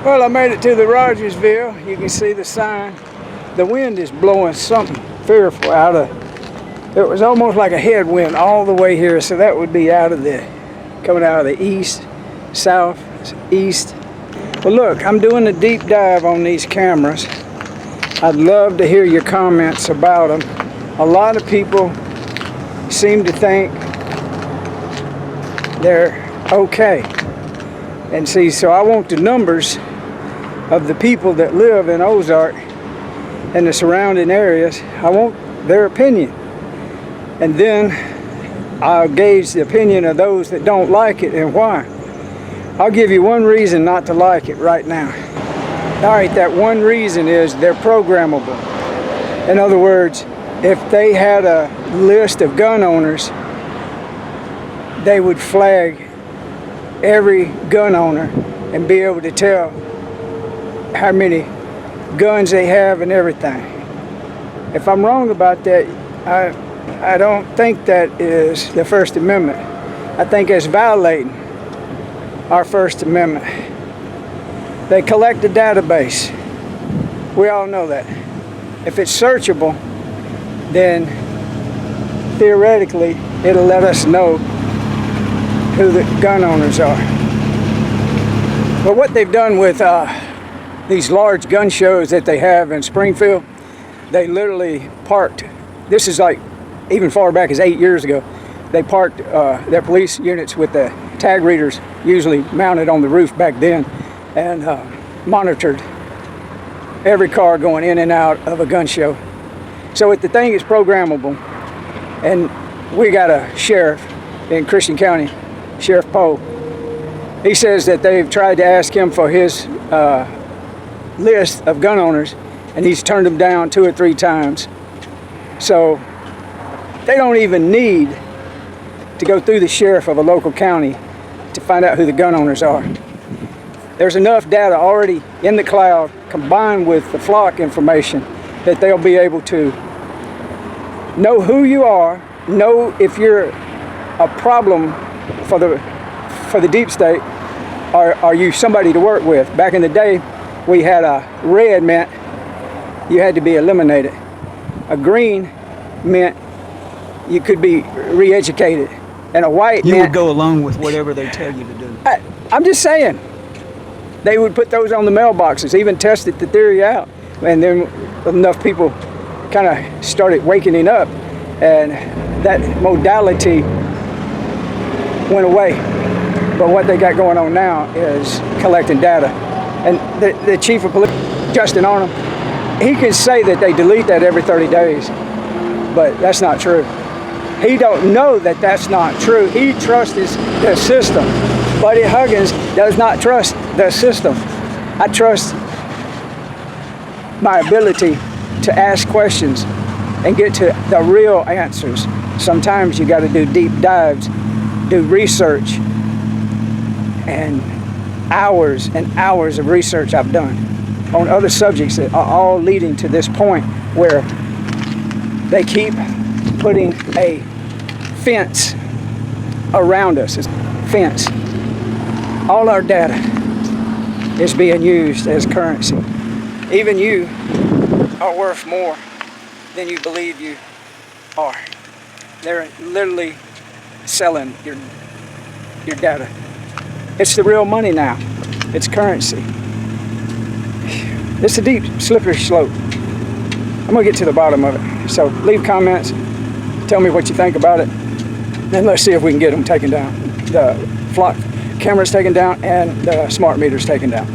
Well, I made it to the Rogersville. You can see the sign. The wind is blowing something fearful out of, it was almost like a headwind all the way here, so that would be coming out of the east, south, east. Well, look, I'm doing a deep dive on these cameras. I'd love to hear your comments about them. A lot of people seem to think they're okay. And see, so I want the numbers of the people that live in Ozark and the surrounding areas. I want their opinion. And then I'll gauge the opinion of those that don't like it and why. I'll give you one reason not to like it right now. All right, that one reason is they're programmable. In other words, if they had a list of gun owners, they would flag every gun owner and be able to tell how many guns they have and everything. If I'm wrong about that, I don't think that is the First Amendment. I think it's violating our First Amendment. They collect a database. We all know that. If it's searchable, then theoretically it'll let us know who the gun owners are. But what they've done with these large gun shows that they have in Springfield, they literally parked, this is like even far back as 8 years ago, they parked their police units with the tag readers usually mounted on the roof back then, and monitored every car going in and out of a gun show. So if the thing is programmable, and we got a sheriff in Christian County, Sheriff Poe, he says that they've tried to ask him for his list of gun owners, and he's turned them down 2 or 3 times. So they don't even need to go through the sheriff of a local county to find out who the gun owners are. There's enough data already in the cloud combined with the flock information that they'll be able to know who you are, know if you're a problem for the deep state, or are you somebody to work with. Back in the day, we had a red meant you had to be eliminated. A green meant you could be re-educated. And a white you would go along with whatever they tell you to do. I'm just saying. They would put those on the mailboxes, even tested the theory out. And then enough people kind of started waking up, and that modality went away. But what they got going on now is collecting data. And the chief of police, Justin Arnold, he can say that they delete that every 30 days, but that's not true. He don't know that that's not true. He trusts the system. Buddy Huggins does not trust the system. I trust my ability to ask questions and get to the real answers. Sometimes you got to do deep dives, do research, and hours and hours of research I've done on other subjects that are all leading to this point where they keep putting a fence around us. It's a fence. All our data is being used as currency. Even you are worth more than you believe you are. They're literally selling your data. It's the real money now. It's currency. It's a deep, slippery slope. I'm gonna get to the bottom of it. So leave comments, tell me what you think about it, and let's see if we can get them taken down. The flock cameras taken down and the smart meters taken down.